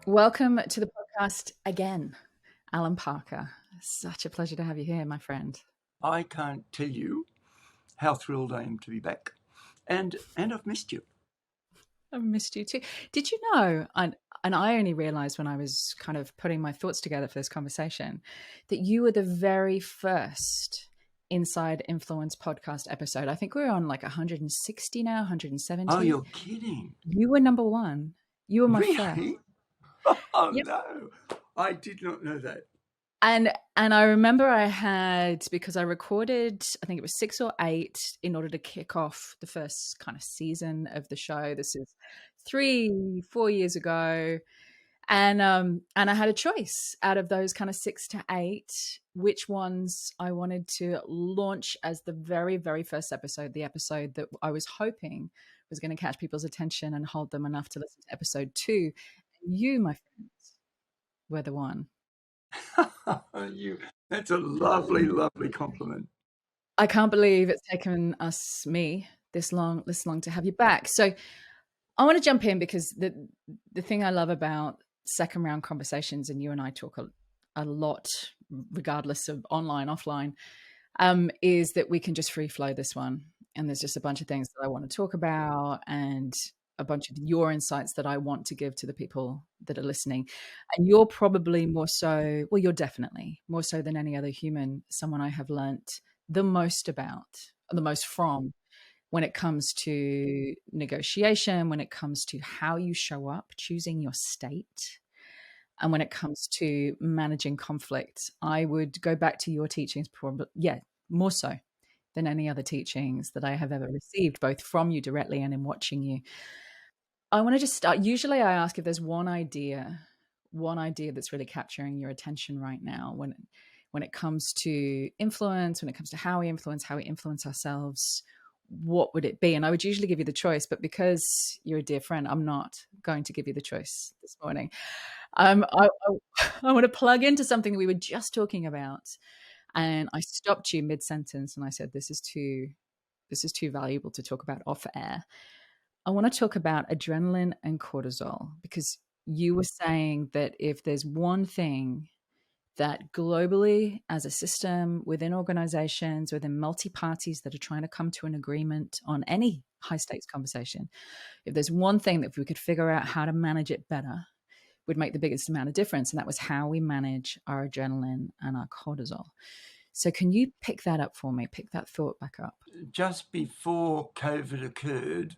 Welcome to the podcast again, Allan Parker. Such a pleasure to have you here, my friend. I can't tell you how thrilled I am to be back. And I've missed you. I've missed you too. Did you know, and I only realized when I was kind of putting my thoughts together for this conversation, that you were the very first Inside Influence podcast episode. I think we're on like 160 now, 170. Oh, you're kidding. You were number one. You were my first. Really? Oh, Yep. no. I did not know that. And I remember I had, because I recorded, I think it was 6 or 8 in order to kick off the first kind of season of the show. This is 3-4 years ago. And I had a choice out of those kind of 6 to 8, which ones I wanted to launch as the very, very first episode, the episode that I was hoping was going to catch people's attention and hold them enough to listen to episode 2. And you, my friends, were the one. That's a lovely, lovely compliment. I can't believe it's taken me this long to have you back. So I want to jump in because the thing I love about second round conversations, and you and I talk a lot, regardless of online, offline, is that we can just free flow this one. And there's just a bunch of things that I want to talk about and a bunch of your insights that I want to give to the people that are listening. And you're probably more so, well, you're definitely more so than any other human, someone I have learnt the most about, the most from, when it comes to negotiation, when it comes to how you show up, choosing your state, and when it comes to managing conflict. I would go back to your teachings, probably, more so than any other teachings that I have ever received, both from you directly and in watching you. I want to just start. Usually I ask if there's one idea that's really capturing your attention right now when it comes to influence, when it comes to how we influence ourselves, what would it be? And I would usually give you the choice, but because you're a dear friend, I'm not going to give you the choice this morning. I want to plug into something that we were just talking about. And I stopped you mid-sentence and I said, this is too valuable to talk about off air. I want to talk about adrenaline and cortisol, because you were saying that if there's one thing that globally, as a system, within organizations, within multi-parties that are trying to come to an agreement on any high-stakes conversation, if there's one thing that if we could figure out how to manage it better, would make the biggest amount of difference, and that was how we manage our adrenaline and our cortisol. So can you pick that up for me, pick that thought back up? Just before COVID occurred,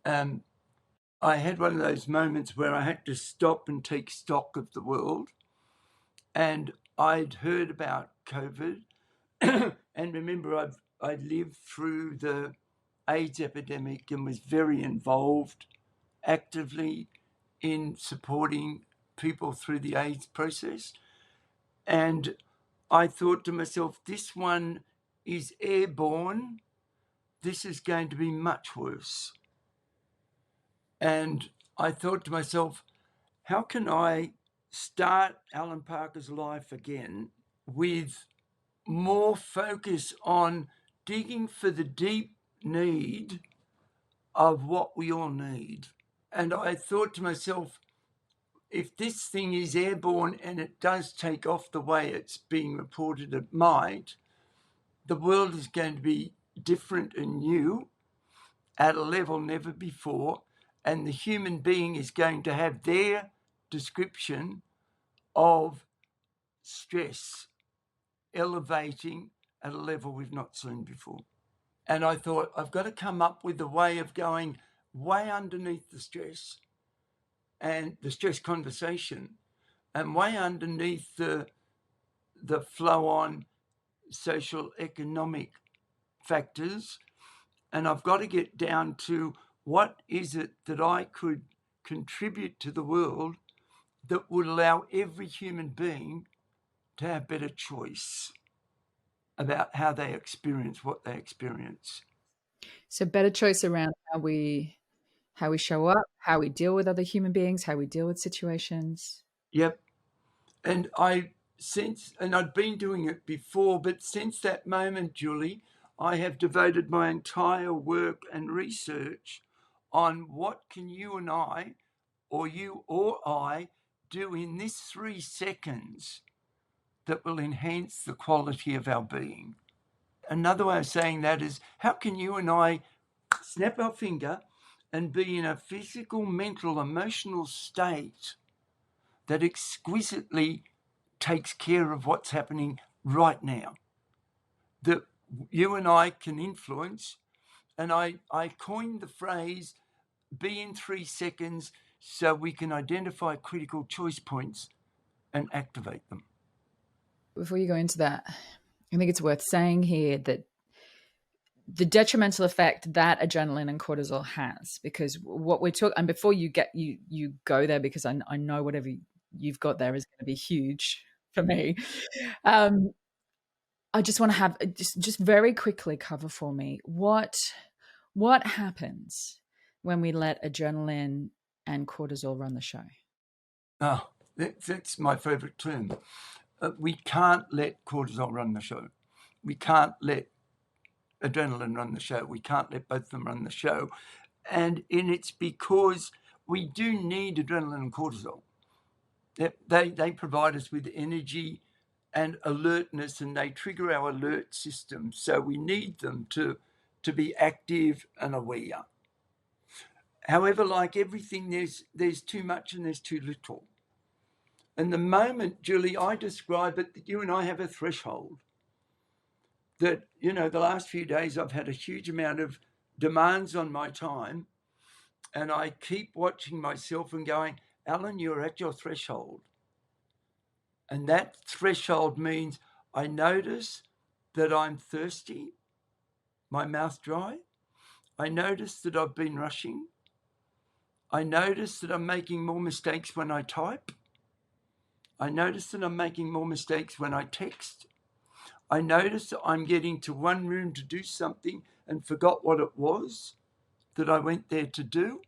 I had one of those moments where I had to stop and take stock of the world. And I'd heard about COVID. And remember, I lived through the AIDS epidemic and was very involved actively in supporting people through the AIDS process. And I thought to myself, this one is airborne. This is going to be much worse. And I thought to myself, how can I start Allan Parker's life again with more focus on digging for the deep need of what we all need? And I thought to myself, if this thing is airborne and it does take off the way it's being reported it might, the world is going to be different and new at a level never before, and the human being is going to have their description of stress elevating at a level we've not seen before. And I thought, I've got to come up with a way of going way underneath the stress and the stress conversation, and way underneath the flow-on social economic factors. And I've got to get down to what is it that I could contribute to the world that would allow every human being to have better choice about how they experience what they experience. So better choice around how we show up, how we deal with other human beings, how we deal with situations. Yep. And I'd been doing it before, but since that moment, Julie, I have devoted my entire work and research on what can you and I or you or I do in this 3 seconds that will enhance the quality of our being? Another way of saying that is, how can you and I snap our finger and be in a physical, mental, emotional state that exquisitely takes care of what's happening right now, that you and I can influence? And I coined the phrase, be in 3 seconds, so we can identify critical choice points and activate them. Before you go into that, I think it's worth saying here that the detrimental effect that adrenaline and cortisol has, because what we're talking, and before you get you go there, because I know whatever you've got there is going to be huge for me. um I just want to have just very quickly cover for me what happens when we let adrenaline and cortisol run the show. Oh, that's my favorite term. We can't let cortisol run the show. We can't let adrenaline run the show. We can't let both of them run the show. And it's because we do need adrenaline and cortisol. They provide us with energy and alertness, and they trigger our alert system. So we need them to be active and aware. However, like everything, there's too much and there's too little. And the moment, Julie, I describe it, that you and I have a threshold. That, the last few days I've had a huge amount of demands on my time, and I keep watching myself and going, Allan, you're at your threshold. And that threshold means I notice that I'm thirsty, my mouth dry. I notice that I've been rushing. I notice that I'm making more mistakes when I type. I notice that I'm making more mistakes when I text. I notice that I'm getting to one room to do something and forgot what it was that I went there to do.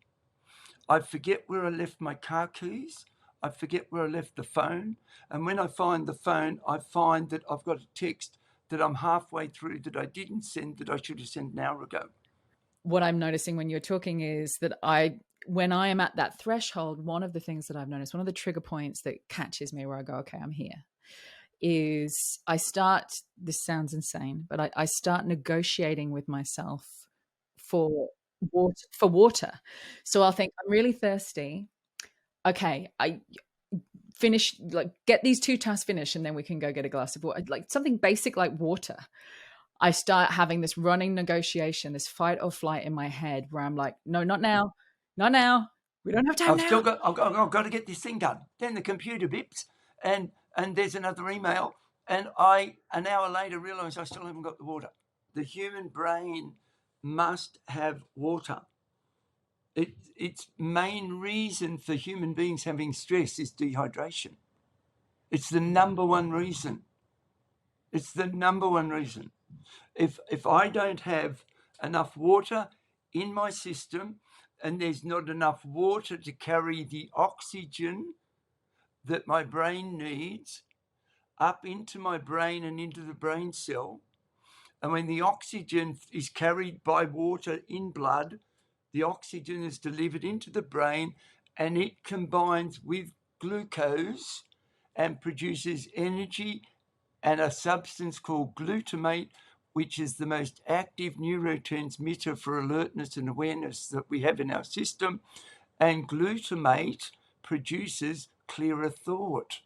I forget where I left my car keys. I forget where I left the phone. And when I find the phone, I find that I've got a text that I'm halfway through that I didn't send, that I should have sent an hour ago. What I'm noticing when you're talking is that when I am at that threshold, one of the things that I've noticed, one of the trigger points that catches me where I go, okay, I'm here, is I start, this sounds insane, but I start negotiating with myself for water. So I'll think, I'm really thirsty. Okay, I finish, like, get these 2 tasks finished, and then we can go get a glass of water, like something basic like water. I start having this running negotiation, this fight or flight in my head, where I'm like, no, not now, not now. We don't have time now. I've got to get this thing done. Then the computer bips, and there's another email, and an hour later realise I still haven't got the water. The human brain must have water. Its main reason for human beings having stress is dehydration. It's the number one reason. It's the number one reason. If I don't have enough water in my system, and there's not enough water to carry the oxygen that my brain needs up into my brain and into the brain cell, and when the oxygen is carried by water in blood, the oxygen is delivered into the brain, and it combines with glucose and produces energy and a substance called glutamate, which is the most active neurotransmitter for alertness and awareness that we have in our system. And glutamate produces clearer thought.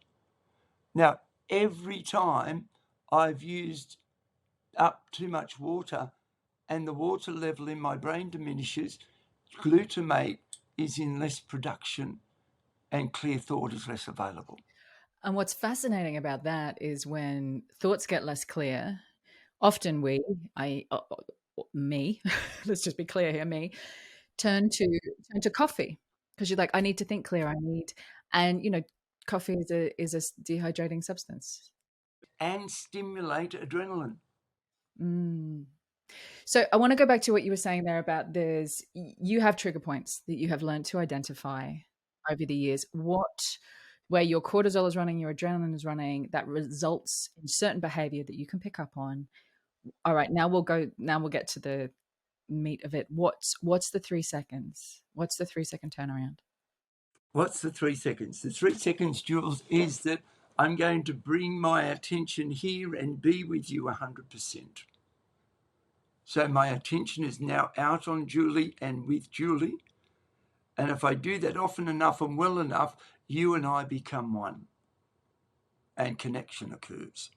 Now, every time I've used up too much water and the water level in my brain diminishes, glutamate is in less production and clear thought is less available. And what's fascinating about that is when thoughts get less clear, often me, let's just be clear here, me, turn to coffee, because you're like, I need to think clear. And coffee is a dehydrating substance. And stimulate adrenaline. Mm. So I want to go back to what you were saying there about you have trigger points that you have learned to identify over the years. Where your cortisol is running, your adrenaline is running, that results in certain behavior that you can pick up on. All right, now we'll get to the meat of it. What's the 3 seconds? What's the 3 second turnaround? What's the 3 seconds? The 3 seconds, Jules, is that I'm going to bring my attention here and be with you 100%. So my attention is now out on Julie and with Julie. And if I do that often enough and well enough, you and I become one and connection occurs.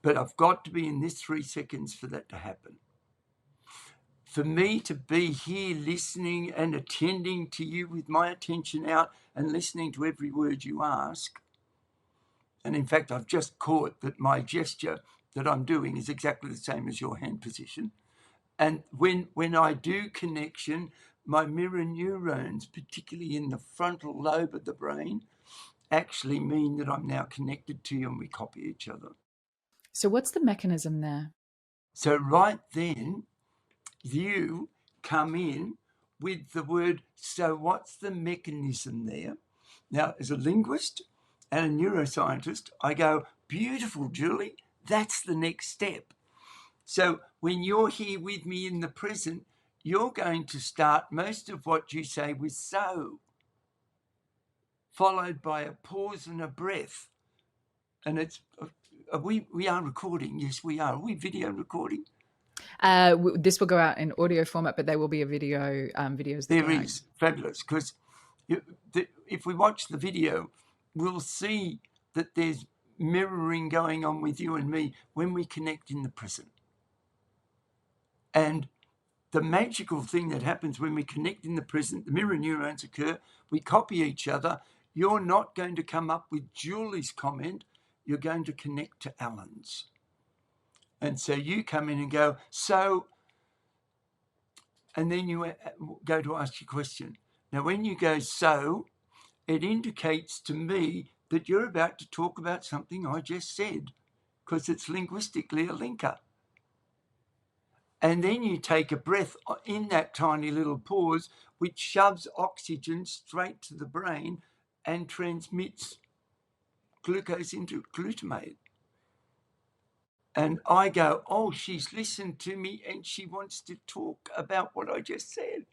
But I've got to be in this 3 seconds for that to happen. For me to be here listening and attending to you with my attention out and listening to every word you ask. And in fact, I've just caught that my gesture that I'm doing is exactly the same as your hand position. And when I do connection, my mirror neurons, particularly in the frontal lobe of the brain, actually mean that I'm now connected to you and we copy each other. So what's the mechanism there? So right then, you come in with the word, so what's the mechanism there? Now, as a linguist and a neuroscientist, I go, beautiful, Julie, that's the next step. So when you're here with me in the present, you're going to start most of what you say with so, followed by a pause and a breath. And it's, we are recording. Yes, we are. Are we video recording? This will go out in audio format, but there will be a video, videos that There go out. is. Fabulous. Because if we watch the video, we'll see that there's mirroring going on with you and me when we connect in the present. And the magical thing that happens when we connect in the present, the mirror neurons occur, we copy each other. You're not going to come up with Julie's comment, you're going to connect to Allan's. And so you come in and go, so, and then you go to ask your question. Now, when you go, so, it indicates to me that you're about to talk about something I just said, because it's linguistically a linker. And then you take a breath in that tiny little pause, which shoves oxygen straight to the brain and transmits glucose into glutamate. And I go, oh, she's listened to me and she wants to talk about what I just said.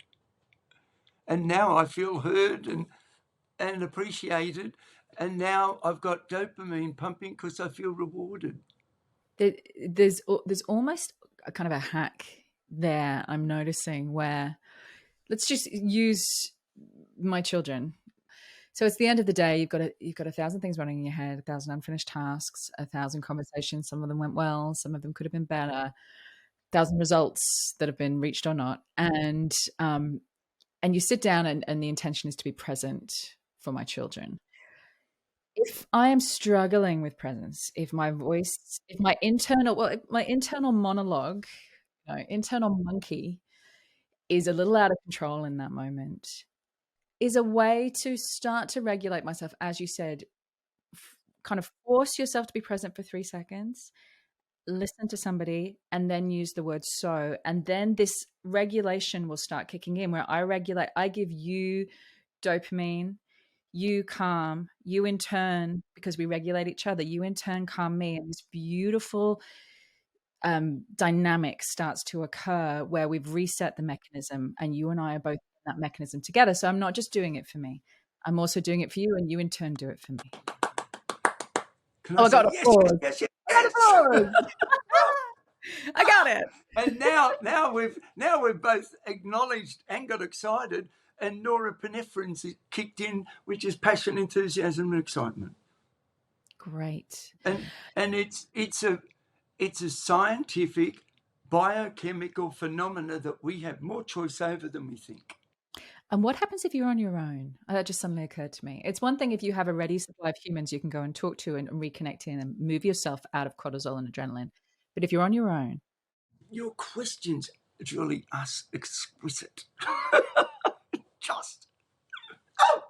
And now I feel heard and appreciated. And now I've got dopamine pumping because I feel rewarded. There's almost a kind of a hack there I'm noticing where, let's just use my children. So it's the end of the day. You've got 1,000 things running in your head, 1,000 unfinished tasks, 1,000 conversations. Some of them went well, some of them could have been better. 1,000 results that have been reached or not, and you sit down and the intention is to be present for my children. If I am struggling with presence, if my voice, if my internal monologue, internal monkey is a little out of control in that moment, is a way to start to regulate myself, as you said, kind of force yourself to be present for 3 seconds, listen to somebody, and then use the word so. And then this regulation will start kicking in where I give you dopamine, you calm, you in turn, because we regulate each other, you in turn calm me. And this beautiful dynamic starts to occur where we've reset the mechanism and you and I are both in that mechanism together. So I'm not just doing it for me. I'm also doing it for you and you in turn do it for me. Can I got applause. yes. I got applause. I got it. And now we've both acknowledged and got excited, and norepinephrine's kicked in, which is passion, enthusiasm, and excitement. Great. And it's a scientific biochemical phenomena that we have more choice over than we think. And what happens if you're on your own? That just suddenly occurred to me. It's one thing if you have a ready supply of humans you can go and talk to and reconnect in and move yourself out of cortisol and adrenaline. But if you're on your own. Your questions, Julie, are exquisite. Just. Oh!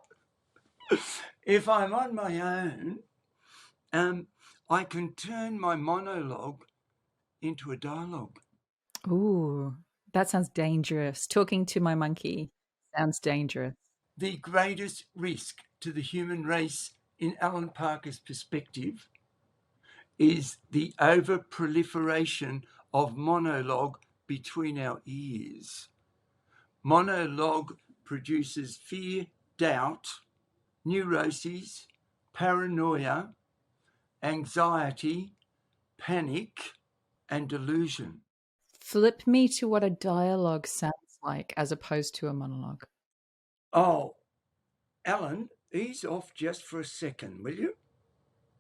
If I'm on my own, I can turn my monologue into a dialogue. Ooh, that sounds dangerous. Talking to my monkey sounds dangerous. The greatest risk to the human race, in Allan Parker's perspective, is the over-proliferation of monologue between our ears. Monologue produces fear, doubt, neuroses, paranoia, anxiety, panic, and delusion. Flip me to what a dialogue sounds like as opposed to a monologue. Oh, Allan, ease off just for a second, will you?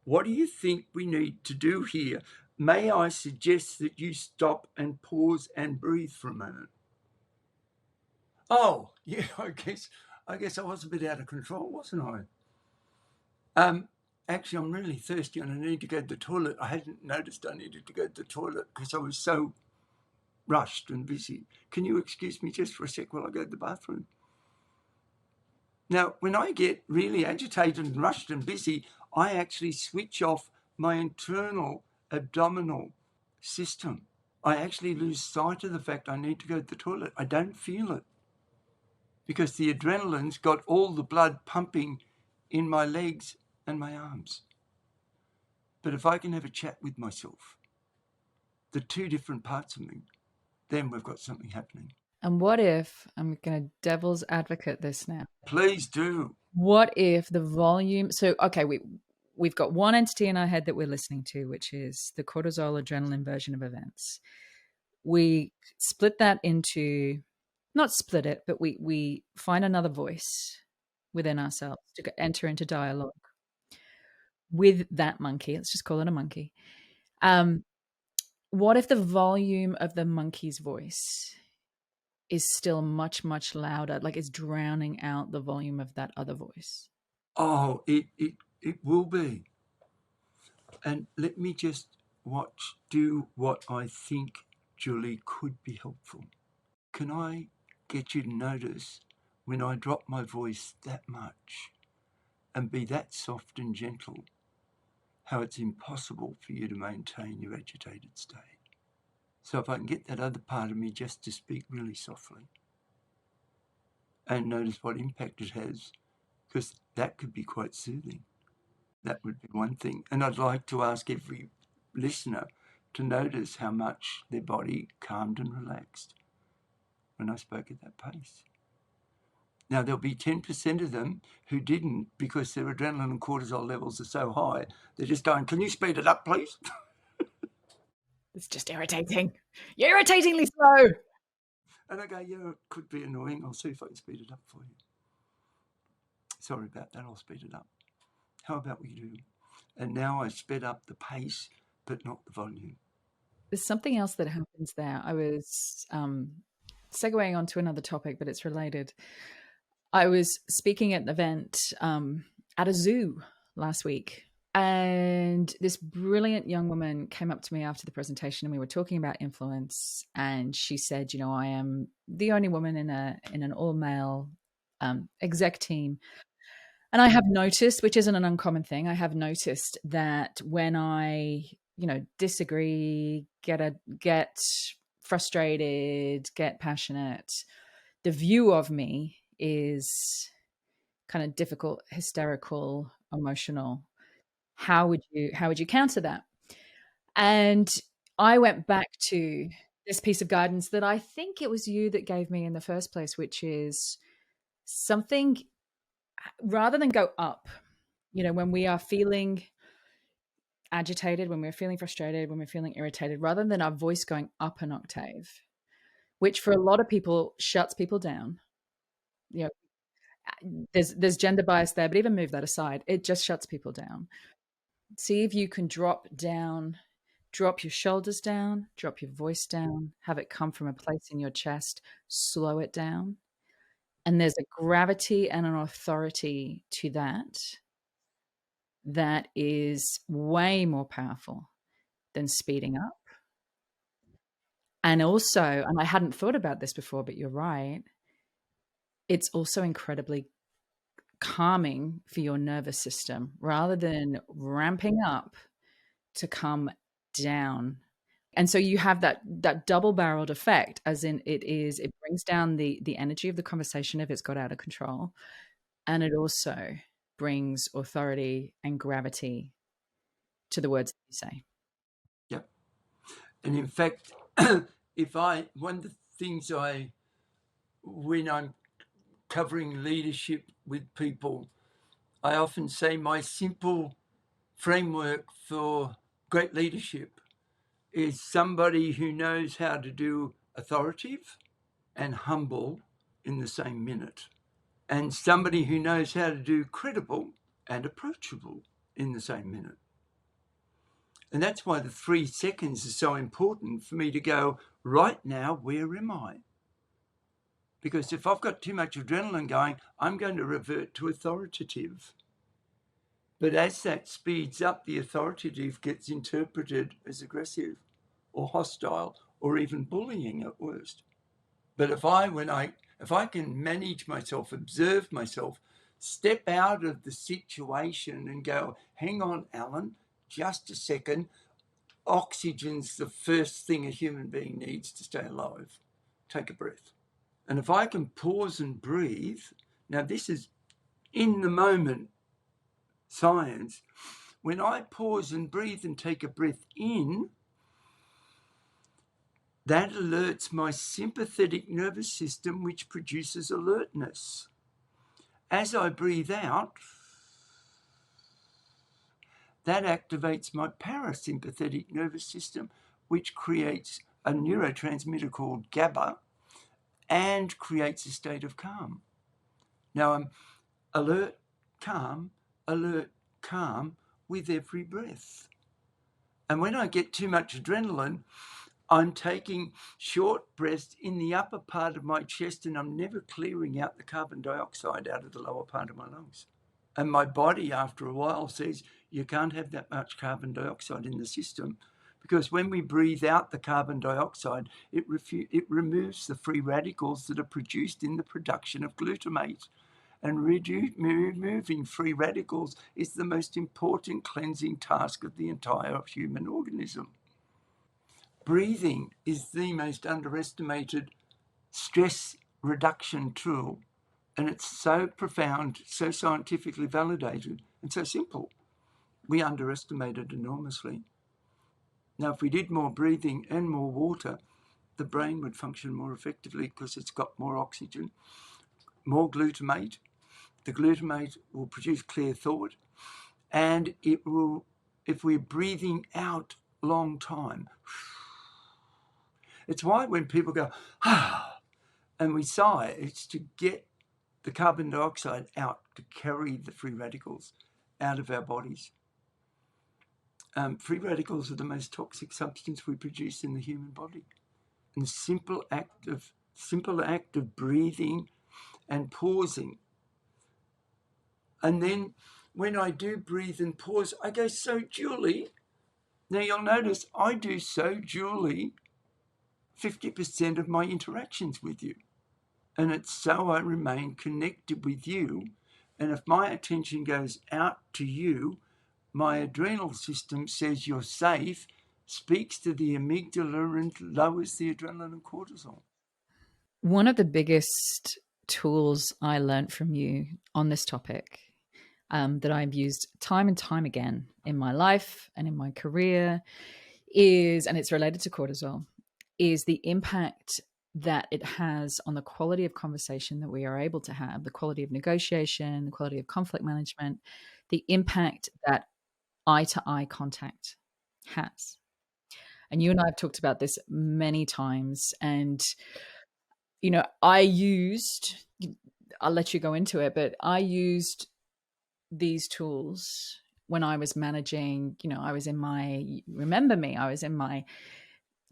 What do you think we need to do here? May I suggest that you stop and pause and breathe for a moment? Oh, yeah, I guess I was a bit out of control, wasn't I? Actually, I'm really thirsty and I need to go to the toilet. I hadn't noticed I needed to go to the toilet because I was so rushed and busy. Can you excuse me just for a sec while I go to the bathroom? Now, when I get really agitated and rushed and busy, I actually switch off my internal abdominal system. I actually lose sight of the fact I need to go to the toilet. I don't feel it because the adrenaline's got all the blood pumping in my legs and my arms. But if I can have a chat with myself, the two different parts of me, then we've got something happening. And what if, I'm going to devil's advocate this now. Please do. What if the volume, so, okay, we've got one entity in our head that we're listening to, which is the cortisol adrenaline version of events. We split that into, not split it, but we find another voice within ourselves to enter into dialogue with that monkey. Let's just call it a monkey. What if the volume of the monkey's voice is still much, much louder, like it's drowning out the volume of that other voice? Oh, it will be. And let me just do what I think, Julie, could be helpful. Can I get you to notice when I drop my voice that much and be that soft and gentle, how it's impossible for you to maintain your agitated state? So if I can get that other part of me just to speak really softly and notice what impact it has, because that could be quite soothing. That would be one thing. And I'd like to ask every listener to notice how much their body calmed and relaxed when I spoke at that pace. Now, there'll be 10% of them who didn't because their adrenaline and cortisol levels are so high. They're just going, can you speed it up, please? It's just irritating. You're irritatingly slow. And I go, yeah, it could be annoying. I'll see if I can speed it up for you. Sorry about that. I'll speed it up. How about we do? And now I sped up the pace, but not the volume. There's something else that happens there. I was segueing onto another topic, but it's related. I was speaking at an event at a zoo last week, and this brilliant young woman came up to me after the presentation, and we were talking about influence. And she said, "You know, I am the only woman in an all male exec team." And I have noticed, which isn't an uncommon thing, I have noticed that when I, disagree, get frustrated, get passionate, the view of me is kind of difficult, hysterical, emotional. How would you counter that? And I went back to this piece of guidance that I think it was you that gave me in the first place, which is something rather than go up, when we are feeling agitated, when we're feeling frustrated, when we're feeling irritated, rather than our voice going up an octave, which for a lot of people shuts people down. There's gender bias there, but even move that aside, it just shuts people down. See if you can drop your shoulders down, drop your voice down, have it come from a place in your chest, slow it down. And there's a gravity and an authority to that is way more powerful than speeding up. And also, and I hadn't thought about this before, but you're right, it's also incredibly calming for your nervous system rather than ramping up to come down. And so you have that double-barreled effect, as in it brings down the energy of the conversation if it's got out of control. And it also brings authority and gravity to the words that you say. Yep. And in fact, one of the things when I'm covering leadership with people, I often say my simple framework for great leadership is somebody who knows how to do authoritative and humble in the same minute, and somebody who knows how to do credible and approachable in the same minute. And that's why the 3 seconds is so important for me to go, right now, where am I? Because if I've got too much adrenaline going, I'm going to revert to authoritative. But as that speeds up, the authoritative gets interpreted as aggressive or hostile or even bullying at worst. But if I can manage myself, observe myself, step out of the situation and go, hang on, Allan, just a second. Oxygen's the first thing a human being needs to stay alive. Take a breath. And if I can pause and breathe, now this is in the moment science. When I pause and breathe and take a breath in, that alerts my sympathetic nervous system, which produces alertness. As I breathe out, that activates my parasympathetic nervous system, which creates a neurotransmitter called GABA and creates a state of calm. Now I'm alert, calm with every breath. And when I get too much adrenaline, I'm taking short breaths in the upper part of my chest, and I'm never clearing out the carbon dioxide out of the lower part of my lungs. And my body, after a while, says, you can't have that much carbon dioxide in the system, because when we breathe out the carbon dioxide, it removes the free radicals that are produced in the production of glutamate. And removing free radicals is the most important cleansing task of the entire human organism. Breathing is the most underestimated stress reduction tool, and it's so profound, so scientifically validated, and so simple. We underestimate it enormously. Now, if we did more breathing and more water, the brain would function more effectively because it's got more oxygen, more glutamate. The glutamate will produce clear thought, and it will, if we're breathing out long time. It's why when people go, and we sigh, it's to get the carbon dioxide out, to carry the free radicals out of our bodies. Free radicals are the most toxic substance we produce in the human body. And the simple act of breathing and pausing. And then when I do breathe and pause, I go, so Julie. Now you'll notice I do so Julie 50% of my interactions with you. And it's so I remain connected with you. And if my attention goes out to you, my adrenal system says you're safe, speaks to the amygdala and lowers the adrenaline and cortisol. One of the biggest tools I learned from you on this topic, that I've used time and time again in my life and in my career is, and it's related to cortisol, is the impact that it has on the quality of conversation that we are able to have, the quality of negotiation, the quality of conflict management, the impact that eye-to-eye contact has. And you and I have talked about this many times. And, I'll let you go into it, but I used these tools when I was managing, I was in my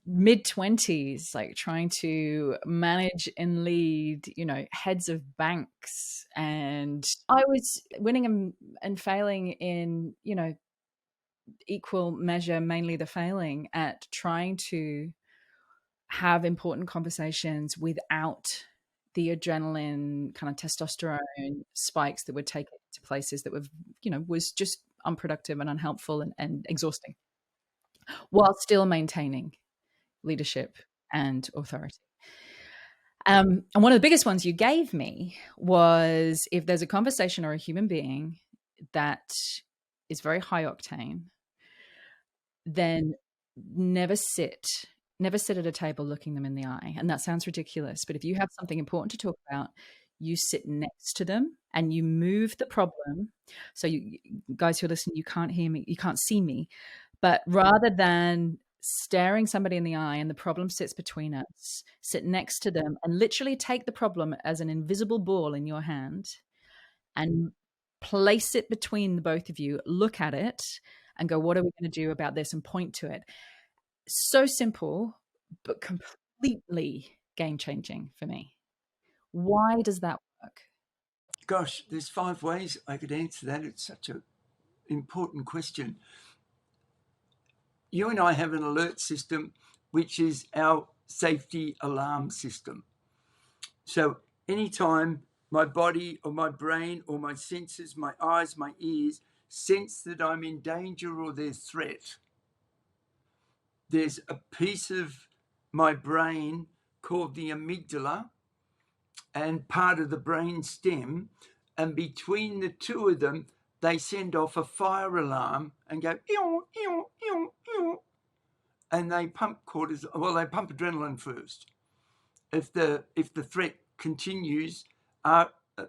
mid-20s, like trying to manage and lead, heads of banks. And I was winning and failing in, equal measure, mainly the failing at trying to have important conversations without the adrenaline kind of testosterone spikes that would take it to places that was just unproductive and unhelpful and exhausting, while still maintaining leadership and authority. And one of the biggest ones you gave me was, if there's a conversation or a human being that is very high octane, then never sit at a table looking them in the eye. And that sounds ridiculous, but if you have something important to talk about, you sit next to them and you move the problem. So you guys who are listening, you can't hear me, you can't see me, but rather than staring somebody in the eye and the problem sits between us, sit next to them and literally take the problem as an invisible ball in your hand and place it between the both of you, look at it and go, what are we going to do about this? And point to it. So simple, but completely game changing for me. Why does that work? Gosh, there's 5 ways I could answer that. It's such an important question. You and I have an alert system, which is our safety alarm system. So anytime my body or my brain or my senses, my eyes, my ears, sense that I'm in danger or there's threat, there's a piece of my brain called the amygdala and part of the brain stem, and between the two of them, they send off a fire alarm and go, ew, ew, ew, ew, and they pump cortisol. Well, they pump adrenaline first. If the threat continues,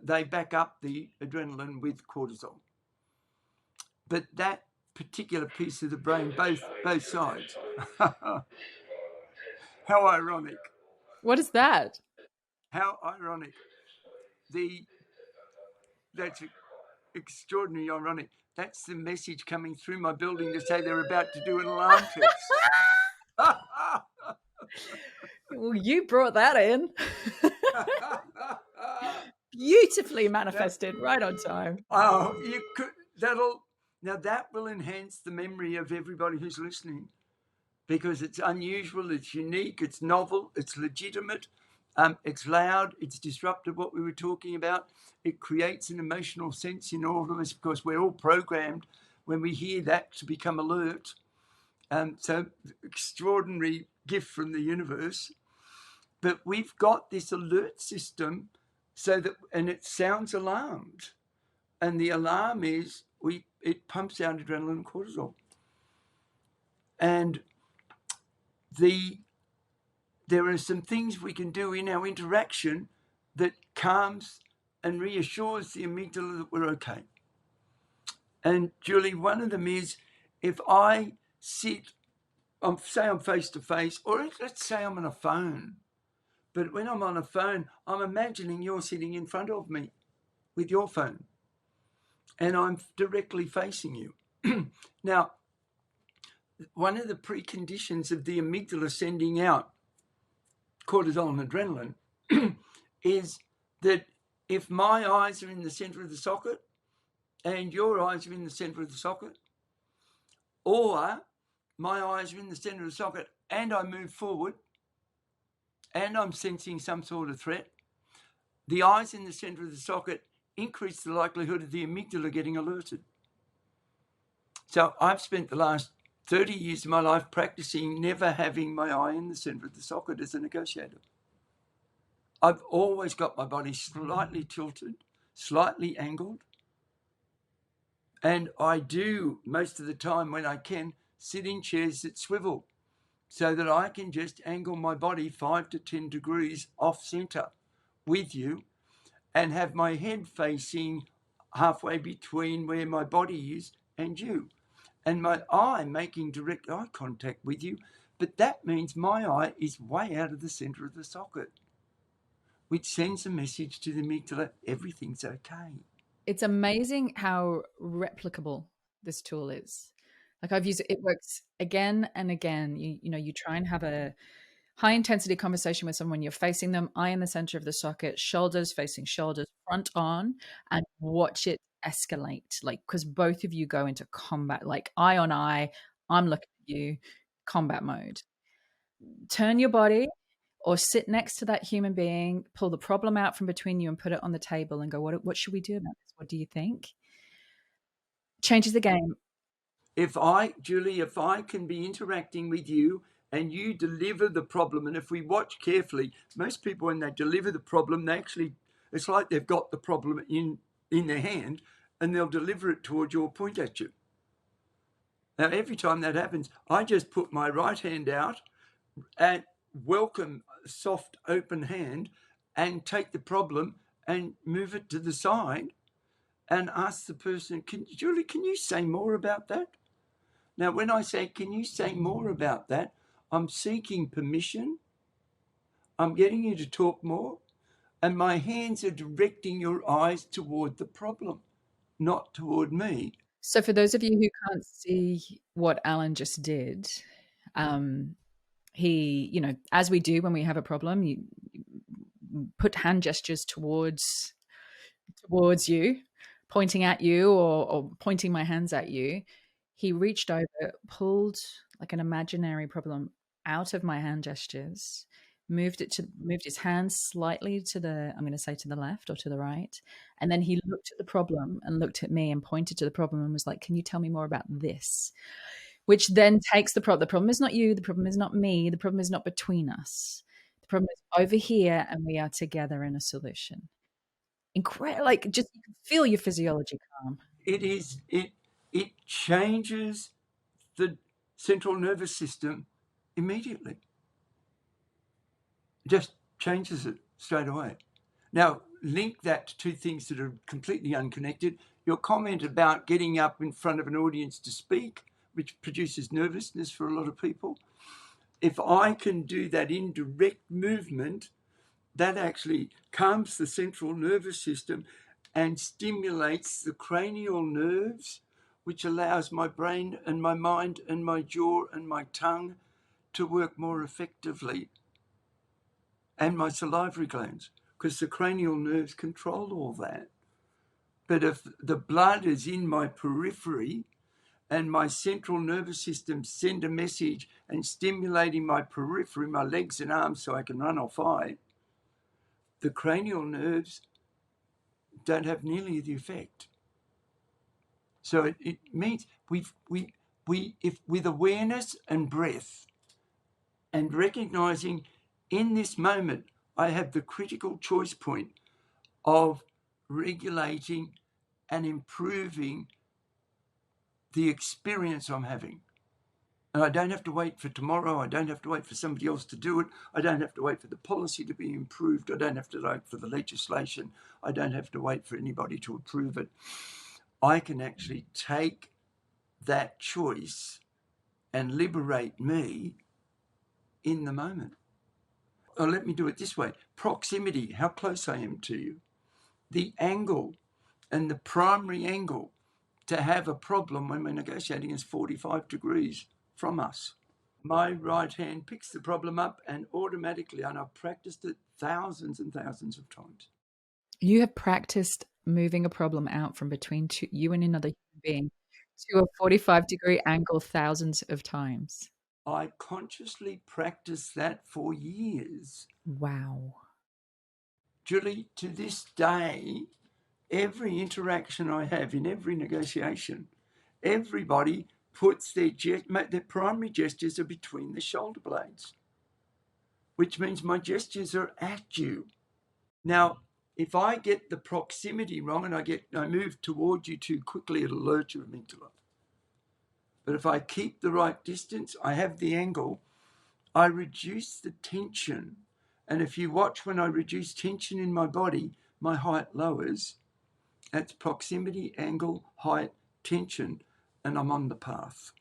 they back up the adrenaline with cortisol. But that particular piece of the brain, both sides. How ironic! What is that? How ironic! That's extraordinarily ironic. That's the message coming through my building to say they're about to do an alarm test. Well, you brought that in. Beautifully manifested, right on time. Oh, you could. That will enhance the memory of everybody who's listening, because it's unusual, it's unique, it's novel, it's legitimate, it's loud, it's disruptive. What we were talking about, it creates an emotional sense in all of us because we're all programmed when we hear that to become alert. So extraordinary gift from the universe. But we've got this alert system and it sounds alarmed. And the alarm is it pumps out adrenaline and cortisol. And there are some things we can do in our interaction that calms and reassures the amygdala that we're okay. And Julie, one of them is if I sit, say I'm face to face, or let's say I'm on a phone. But when I'm on a phone, I'm imagining you're sitting in front of me with your phone, and I'm directly facing you. Now, one of the preconditions of the amygdala sending out cortisol and adrenaline is that if my eyes are in the center of the socket and your eyes are in the center of the socket, or my eyes are in the center of the socket and I move forward and I'm sensing some sort of threat, the eyes in the center of the socket increase the likelihood of the amygdala getting alerted. So I've spent the last 30 years of my life practicing never having my eye in the center of the socket as a negotiator. I've always got my body slightly tilted, slightly angled. And I do, most of the time when I can, sit in chairs that swivel so that I can just angle my body 5 to 10 degrees off center with you and have my head facing halfway between where my body is and you. And my eye making direct eye contact with you. But that means my eye is way out of the center of the socket, which sends a message to the amygdala, everything's okay. It's amazing how replicable this tool is. Like I've used it, it works again and again. You try and have a high intensity conversation with someone, you're facing them, eye in the center of the socket, shoulders facing shoulders, front on, and watch it escalate. Like, because both of you go into combat, like eye on eye, I'm looking at you, combat mode. Turn your body or sit next to that human being, pull the problem out from between you and put it on the table and go, what should we do about this? What do you think? Changes the game. Julie, if I can be interacting with you and you deliver the problem, and if we watch carefully, most people, when they deliver the problem, it's like they've got the problem in their hand and they'll deliver it towards you or point at you. Now, every time that happens, I just put my right hand out and welcome soft open hand and take the problem and move it to the side and ask the person, Julie, can you say more about that? Now, when I say, can you say more about that, I'm seeking permission. I'm getting you to talk more. And my hands are directing your eyes toward the problem, not toward me. So for those of you who can't see what Alan just did, he, as we do when we have a problem, you put hand gestures towards you, pointing at you, or pointing my hands at you. He reached over, pulled like an imaginary problem out of my hand gestures, moved his hands slightly to the, I'm going to say, to the left or to the right, and then he looked at the problem and looked at me and pointed to the problem and was like, "Can you tell me more about this?" Which then takes the problem. The problem is not you. The problem is not me. The problem is not between us. The problem is over here, and we are together in a solution. Incredible! Like, just you can feel your physiology calm. It changes the central nervous system immediately. Just changes it straight away. Now, link that to two things that are completely unconnected. Your comment about getting up in front of an audience to speak, which produces nervousness for a lot of people. If I can do that indirect movement, that actually calms the central nervous system and stimulates the cranial nerves, which allows my brain and my mind and my jaw and my tongue to work more effectively, and my salivary glands, because the cranial nerves control all that. But if the blood is in my periphery and my central nervous system send a message and stimulating my periphery, my legs and arms, so I can run or fight, the cranial nerves don't have nearly the effect. So it means if with awareness and breath and recognizing in this moment, I have the critical choice point of regulating and improving the experience I'm having. And I don't have to wait for tomorrow. I don't have to wait for somebody else to do it. I don't have to wait for the policy to be improved. I don't have to wait for the legislation. I don't have to wait for anybody to approve it. I can actually take that choice and liberate me in the moment. Or let me do it this way. Proximity, how close I am to you. The angle and the primary angle to have a problem when we're negotiating is 45 degrees from us. My right hand picks the problem up and automatically, and I've practiced it thousands and thousands of times. You have practiced moving a problem out from between you and another human being to a 45-degree angle thousands of times. I consciously practiced that for years. Wow. Julie, to this day, every interaction I have in every negotiation, everybody puts their primary gestures are between the shoulder blades, which means my gestures are at you. Now, if I get the proximity wrong and I move toward you too quickly, it'll alert your amygdala. But if I keep the right distance, I have the angle, I reduce the tension. And if you watch when I reduce tension in my body, my height lowers. That's proximity, angle, height, tension, and I'm on the path.